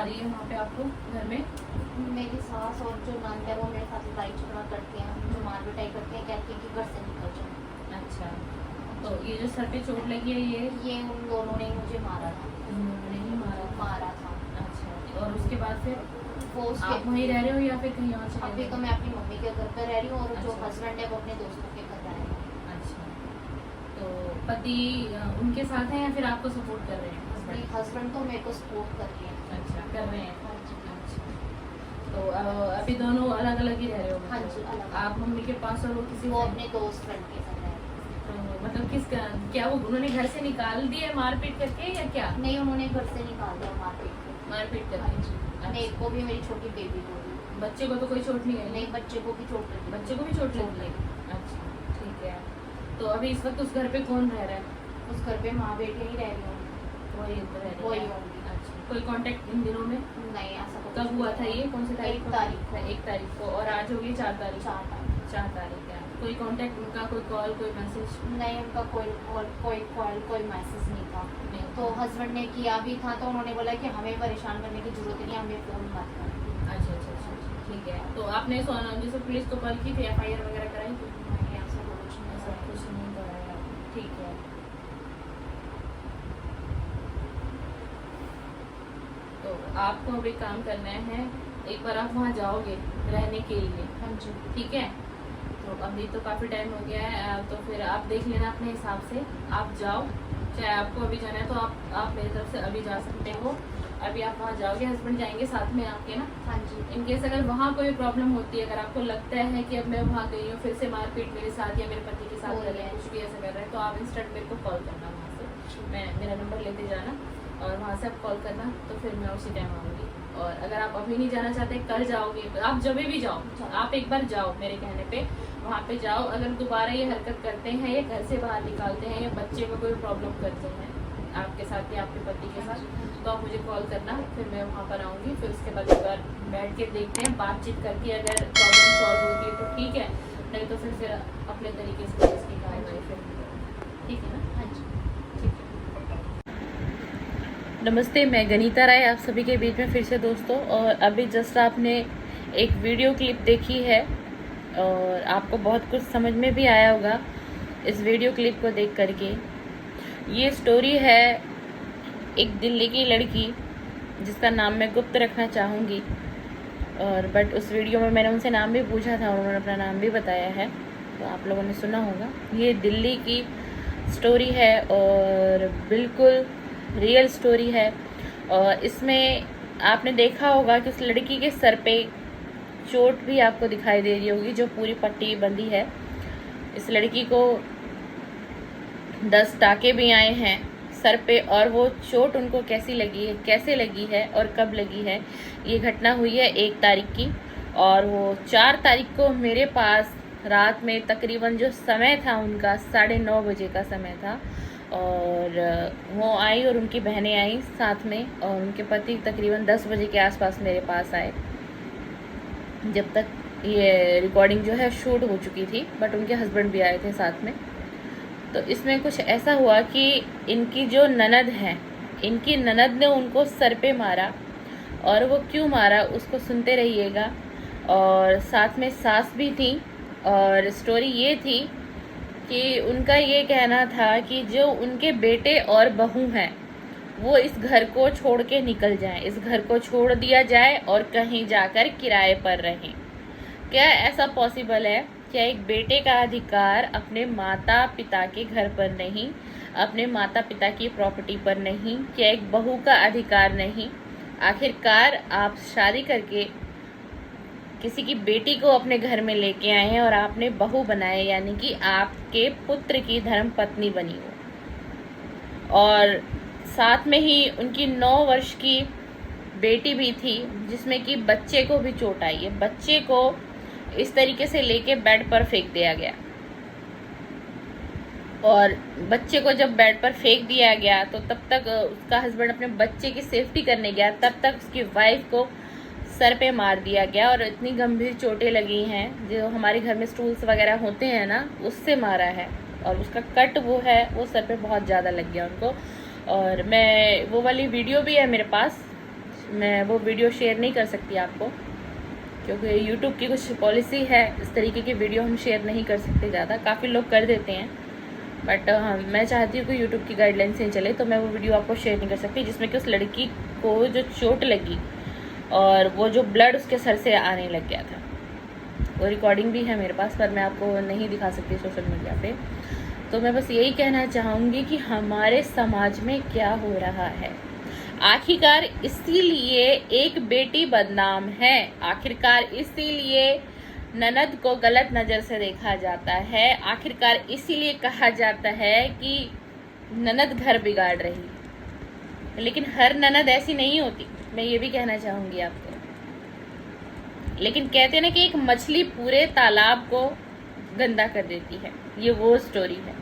रही है वहाँ पे आपको घर में? मेरी सास और जो नंद है वो मेरे साथ लड़ाई झगड़ा करते हैं, मुझे मार पिटाई करते हैं, कहते हैं कि घर से निकल जाओ। अच्छा, तो ये जो सर पे चोट लगी है ये उन दोनों ने मुझे मारा था। उन्होंने ही मारा था। अच्छा, और उसके बाद फिर वो उसके आप वहीं रह रहे हो या फिर कहीं और चले अभी गए? तो मैं अपनी मम्मी के घर पर रह रही हूँ और जो अच्छा। हस्बैंड है वो अपने दोस्तों के घर रह रहे हैं। अच्छा, तो पति उनके साथ हैं या फिर आपको सपोर्ट कर रहे हैं हस्बैंड? हस्बैंड तो मेरे को सपोर्ट कर रहे हैं। अच्छा, कर रहे हैं। हाँ जी। अच्छा, तो अभी दोनों अलग अलग ही रह रहे हो? हाँ जी, अलग। आप मम्मी के पास और वो किसी वो से? अपने दोस्त फ्रेंड के साथ रह रहे हैं। तो मतलब क्या वो उन्होंने घर से निकाल दिए मारपीट करके या क्या? नहीं, उन्होंने घर से निकाल दिया मारपीट करके। करके। अच्छा। मेरे को भी, मेरी छोटी बेबी को भी। बच्चे को तो कोई चोट नहीं है? नहीं, बच्चे को भी चोट लगी। बच्चे को भी चोट लगी है? अच्छा, ठीक है। तो अभी इस वक्त उस घर पे कौन रह रहा है? उस घर पे माँ बेटी ही रह रही हूँ। वही रह रही है? वही होंगी। अच्छा, कोई कांटेक्ट इन दिनों में? नहीं, ऐसा कुछ कब हुआ था ये? कौन सी तारीख 1 को? तारीख को। 1 तारीख को, और आज होगी 4 तारीख? 4 तारीख। 4 तारीख है। कोई कांटेक्ट उनका, कोई कॉल, कोई मैसेज? नहीं, उनका कोई कॉल कोई मैसेज नहीं था। नहीं। तो हस्बैंड ने किया भी था तो उन्होंने बोला कि हमें परेशान करने की जरूरत नहीं, हमें फ़ोन मत कर। अच्छा अच्छा अच्छा अच्छा, ठीक है। तो आपने जैसे पुलिस को कॉल की थी, FIR वगैरह कराई थी? नहीं, ऐसा कुछ नहीं। ऐसा कुछ नहीं कराया, ठीक है। तो आपको अभी काम करना है, एक बार आप वहाँ जाओगे रहने के लिए, हाँ जी। ठीक है? तो अभी तो काफ़ी टाइम हो गया है, तो फिर आप देख लेना अपने हिसाब से, आप जाओ। चाहे आपको अभी जाना है तो आप मेरी तरफ से अभी जा सकते हो। अभी आप वहाँ जाओगे, हस्बैंड जाएंगे साथ में आपके ना? हाँ जी। इन केस अगर वहाँ कोई प्रॉब्लम होती है, अगर आपको लगता है कि अब मैं वहाँ गई हूँ फिर से मारपीट मेरे साथ या मेरे पति के साथ कर रहे हैं, कुछ भी ऐसा कर रहे हैं, तो आप इंस्टेंट मेरे को कॉल करना वहाँ से। मेरा नंबर लेते जाना और वहाँ से आप कॉल करना, तो फिर मैं उसी टाइम आऊँगी। और अगर आप अभी नहीं जाना चाहते, कल जाओगे, आप जब भी जाओ, आप एक बार जाओ मेरे कहने पे, वहाँ पे जाओ। अगर दोबारा ये हरकत करते हैं या घर से बाहर निकालते हैं या बच्चे को कोई प्रॉब्लम करते हैं आपके साथ या आपके पति के साथ, तो आप मुझे कॉल करना, फिर मैं वहाँ पर आऊँगी। फिर उसके बाद एक बार बैठ के देखते हैं, बातचीत करके अगर प्रॉब्लम सॉल्व होती है तो ठीक है, नहीं तो फिर अपने तरीके से इसकी कार्रवाई फिर, ठीक है ना? हाँ जी। नमस्ते, मैं गनीता राय आप सभी के बीच में फिर से दोस्तों। और अभी जस्ट आपने एक वीडियो क्लिप देखी है और आपको बहुत कुछ समझ में भी आया होगा इस वीडियो क्लिप को देख करके। ये स्टोरी है एक दिल्ली की लड़की जिसका नाम मैं गुप्त रखना चाहूँगी, और बट उस वीडियो में मैंने उनसे नाम भी पूछा था और उन्होंने अपना नाम भी बताया है, तो आप लोगों ने सुना होगा। ये दिल्ली की स्टोरी है और बिल्कुल रियल स्टोरी है। और इसमें आपने देखा होगा कि उस लड़की के सर पे चोट भी आपको दिखाई दे रही होगी, जो पूरी पट्टी बंधी है। इस लड़की को 10 टाके भी आए हैं सर पे, और वो चोट उनको कैसे लगी है और कब लगी है। ये घटना हुई है 1 तारीख की, और वो 4 तारीख को मेरे पास रात में तकरीबन जो समय था उनका 9:30 बजे का समय था। और वो आई और उनकी बहनें आई साथ में, और उनके पति तकरीबन 10 बजे के आसपास मेरे पास आए। जब तक ये रिकॉर्डिंग जो है शूट हो चुकी थी, बट उनके हस्बैंड भी आए थे साथ में। तो इसमें कुछ ऐसा हुआ कि इनकी जो ननद है, इनकी ननद ने उनको सर पे मारा, और वो क्यों मारा उसको सुनते रहिएगा। और साथ में सास भी थी, और स्टोरी ये थी कि उनका ये कहना था कि जो उनके बेटे और बहू हैं वो इस घर को छोड़ के निकल जाएं, इस घर को छोड़ दिया जाए और कहीं जाकर किराए पर रहें। क्या ऐसा पॉसिबल है? क्या एक बेटे का अधिकार अपने माता पिता के घर पर नहीं, अपने माता पिता की प्रॉपर्टी पर नहीं? क्या एक बहू का अधिकार नहीं? आखिरकार आप शादी करके किसी की बेटी को अपने घर में लेके आए हैं और आपने बहू बनाए, यानी कि आपके पुत्र की धर्म पत्नी बनी हो। और साथ में ही उनकी 9 वर्ष की बेटी भी थी, जिसमें कि बच्चे को भी चोट आई है। बच्चे को इस तरीके से लेके बेड पर फेंक दिया गया, और बच्चे को जब बेड पर फेंक दिया गया तो तब तक उसका हस्बैंड अपने बच्चे की सेफ्टी करने गया, तब तक उसकी वाइफ को सर पे मार दिया गया, और इतनी गंभीर चोटें लगी हैं जो हमारे घर में स्टूल्स वगैरह होते हैं ना, उससे मारा है। और उसका कट वो है, वो सर पे बहुत ज़्यादा लग गया उनको। और मैं वो वाली वीडियो भी है मेरे पास, मैं वो वीडियो शेयर नहीं कर सकती आपको, क्योंकि यूट्यूब की कुछ पॉलिसी है, इस तरीके की वीडियो हम शेयर नहीं कर सकते ज़्यादा। काफ़ी लोग कर देते हैं, बट मैं चाहती हूँ कि यूट्यूब की गाइडलाइन से चले, तो मैं वो वीडियो आपको शेयर नहीं कर सकती जिसमें कि उस लड़की को जो चोट लगी और वो जो ब्लड उसके सर से आने लग गया था। वो रिकॉर्डिंग भी है मेरे पास, पर मैं आपको नहीं दिखा सकती सोशल मीडिया पे। तो मैं बस यही कहना चाहूँगी कि हमारे समाज में क्या हो रहा है। आखिरकार इसीलिए एक बेटी बदनाम है, आखिरकार इसीलिए ननद को गलत नज़र से देखा जाता है, आखिरकार इसीलिए कहा जाता है कि ननद घर बिगाड़ रही। लेकिन हर ननद ऐसी नहीं होती, मैं ये भी कहना चाहूँगी आपको। लेकिन कहते हैं ना कि एक मछली पूरे तालाब को गंदा कर देती है, ये वो स्टोरी है।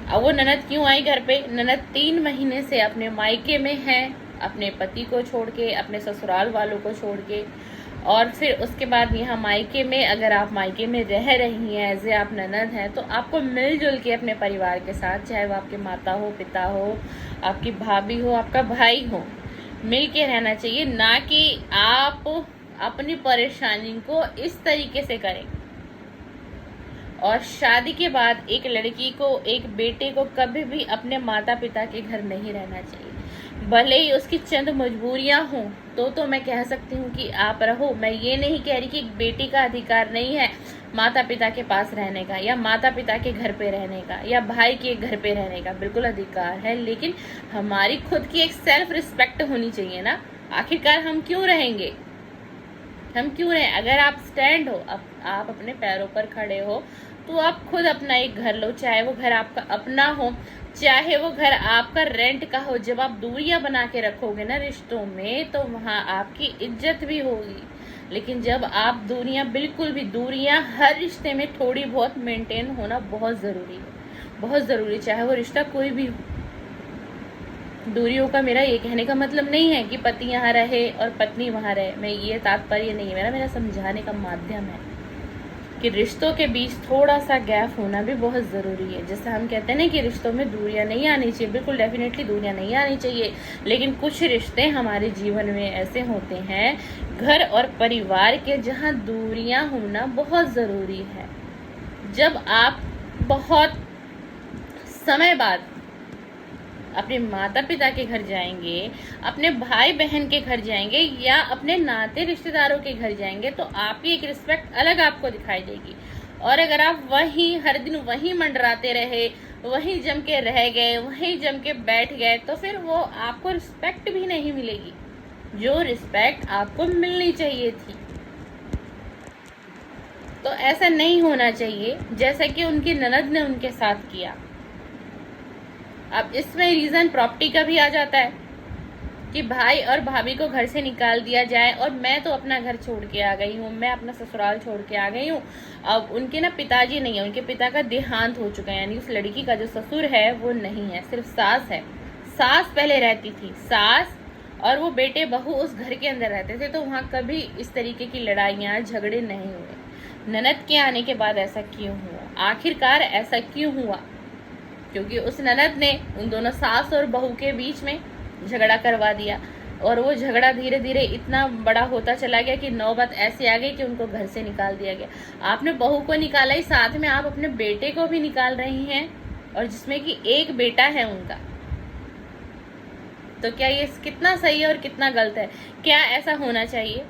अब वो ननद क्यों आई घर पे? ननद 3 महीने से अपने मायके में है, अपने पति को छोड़ के, अपने ससुराल वालों को छोड़ के, और फिर उसके बाद यहाँ मायके में, अगर आप मायके में रह रही हैं एज ए आप ननद हैं, तो आपको मिलजुल के अपने परिवार के साथ, चाहे वो आपके माता हो, पिता हो, आपकी भाभी हो, आपका भाई हो, मिल के रहना चाहिए, ना कि आप अपनी परेशानी को इस तरीके से करें। और शादी के बाद एक लड़की को, एक बेटे को कभी भी अपने माता पिता के घर नहीं रहना चाहिए। भले ही उसकी चंद मजबूरियां हों तो मैं कह सकती हूँ कि आप रहो। मैं ये नहीं कह रही कि एक बेटी का अधिकार नहीं है माता पिता के पास रहने का, या माता पिता के घर पे रहने का, या भाई के घर पे रहने का। बिल्कुल अधिकार है, लेकिन हमारी खुद की एक सेल्फ रिस्पेक्ट होनी चाहिए ना। आखिरकार हम क्यों रहेंगे, हम क्यों रहें? अगर आप स्टैंड हो, आप अपने पैरों पर खड़े हो, तो आप खुद अपना एक घर लो, चाहे वो घर आपका अपना हो, चाहे वो घर आपका रेंट का हो। जब आप दूरियां बना के रखोगे ना रिश्तों में, तो वहाँ आपकी इज्जत भी होगी। लेकिन जब आप बिल्कुल भी दूरियां, हर रिश्ते में थोड़ी बहुत मेंटेन होना बहुत ज़रूरी है, बहुत ज़रूरी, चाहे वो रिश्ता कोई भी हो। दूरियों का मेरा ये कहने का मतलब नहीं है कि पति यहाँ रहे और पत्नी वहाँ रहे, मैं ये तात्पर्य नहीं है मेरा समझाने का माध्यम है कि रिश्तों के बीच थोड़ा सा गैप होना भी बहुत ज़रूरी है। जैसे हम कहते हैं ना कि रिश्तों में दूरियां नहीं आनी चाहिए, बिल्कुल डेफिनेटली दूरियां नहीं आनी चाहिए, लेकिन कुछ रिश्ते हमारे जीवन में ऐसे होते हैं, घर और परिवार के, जहाँ दूरियां होना बहुत ज़रूरी है। जब आप बहुत समय बाद अपने माता पिता के घर जाएंगे, अपने भाई बहन के घर जाएंगे, या अपने नाते रिश्तेदारों के घर जाएंगे, तो आपकी एक रिस्पेक्ट अलग आपको दिखाई देगी। और अगर आप वहीं हर दिन वहीं मंडराते रहे, वहीं जम के रह गए, वहीं जम के बैठ गए, तो फिर वो आपको रिस्पेक्ट भी नहीं मिलेगी जो रिस्पेक्ट आपको मिलनी चाहिए थी। तो ऐसा नहीं होना चाहिए जैसा कि उनकी ननद ने उनके साथ किया। अब इसमें रीज़न प्रॉपर्टी का भी आ जाता है कि भाई और भाभी को घर से निकाल दिया जाए, और मैं तो अपना घर छोड़ के आ गई हूँ, मैं अपना ससुराल छोड़ के आ गई हूँ। अब उनके ना पिताजी नहीं है, उनके पिता का देहांत हो चुका है, यानी उस लड़की का जो ससुर है वो नहीं है, सिर्फ सास है। सास पहले रहती थी, सास और वो बेटे बहू उस घर के अंदर रहते थे, तो वहाँ कभी इस तरीके की लड़ाइयाँ झगड़े नहीं हुए। ननद के आने के बाद ऐसा क्यों हुआ? आखिरकार ऐसा क्यों हुआ? क्योंकि उस ननद ने उन दोनों सास और बहू के बीच में झगड़ा करवा दिया, और वो झगड़ा धीरे धीरे इतना बड़ा होता चला गया कि नौबत ऐसी आ गई कि उनको घर से निकाल दिया गया। आपने बहू को निकाला ही, साथ में आप अपने बेटे को भी निकाल रही हैं, और जिसमें कि एक बेटा है उनका। तो क्या ये कितना सही है और कितना गलत है? क्या ऐसा होना चाहिए?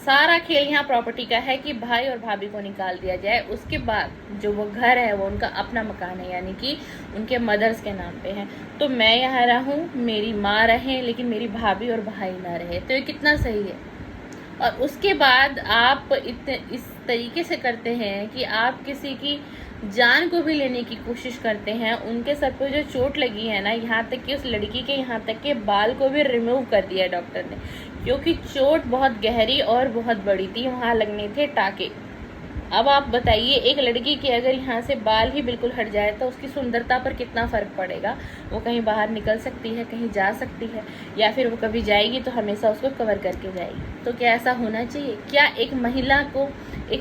सारा खेल यहाँ प्रॉपर्टी का है कि भाई और भाभी को निकाल दिया जाए, उसके बाद जो वो घर है वो उनका अपना मकान है, यानी कि उनके मदर्स के नाम पे है। तो मैं यहाँ रहूँ, मेरी माँ रहे, लेकिन मेरी भाभी और भाई ना रहे, तो ये कितना सही है? और उसके बाद आप इस तरीके से करते हैं कि आप किसी की जान को भी लेने की कोशिश करते हैं। उनके सर पे जो चोट लगी है ना, यहाँ तक कि उस लड़की के यहाँ तक के बाल को भी रिमूव कर दिया डॉक्टर ने, क्योंकि चोट बहुत गहरी और बहुत बड़ी थी, वहाँ लगने थे टाके। अब आप बताइए, एक लड़की के अगर यहाँ से बाल ही बिल्कुल हट जाए तो उसकी सुंदरता पर कितना फ़र्क पड़ेगा? वो कहीं बाहर निकल सकती है, कहीं जा सकती है, या फिर वो कभी जाएगी तो हमेशा उसको कवर करके जाएगी। तो क्या ऐसा होना चाहिए? क्या एक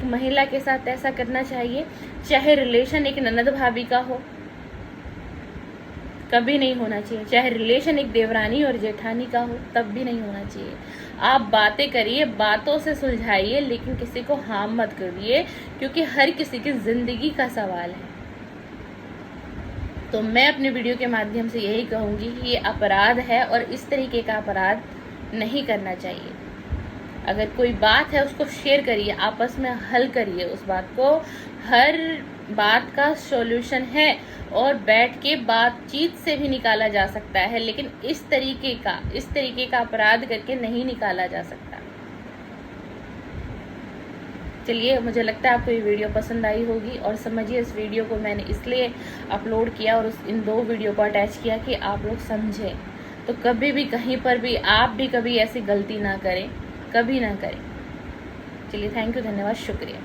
महिला के साथ ऐसा करना चाहिए, चाहे रिलेशन एक ननद भाभी का हो? कभी नहीं होना चाहिए। चाहे रिलेशन एक देवरानी और जेठानी का हो तब भी नहीं होना चाहिए। आप बातें करिए, बातों से सुलझाइए, लेकिन किसी को हार्म मत करिए, क्योंकि हर किसी की ज़िंदगी का सवाल है। तो मैं अपने वीडियो के माध्यम से यही कहूँगी कि ये अपराध है और इस तरीके का अपराध नहीं करना चाहिए। अगर कोई बात है उसको शेयर करिए, आपस में हल करिए उस बात को। हर बात का सॉल्यूशन है और बैठ के बातचीत से भी निकाला जा सकता है, लेकिन इस तरीके का अपराध करके नहीं निकाला जा सकता। चलिए, मुझे लगता है आपको ये वीडियो पसंद आई होगी, और समझिए इस वीडियो को मैंने इसलिए अपलोड किया और इन 2 वीडियो को अटैच किया कि आप लोग समझें। तो कभी भी कहीं पर भी आप भी कभी ऐसी गलती ना करें, कभी ना करें। चलिए, थैंक यू, धन्यवाद, शुक्रिया।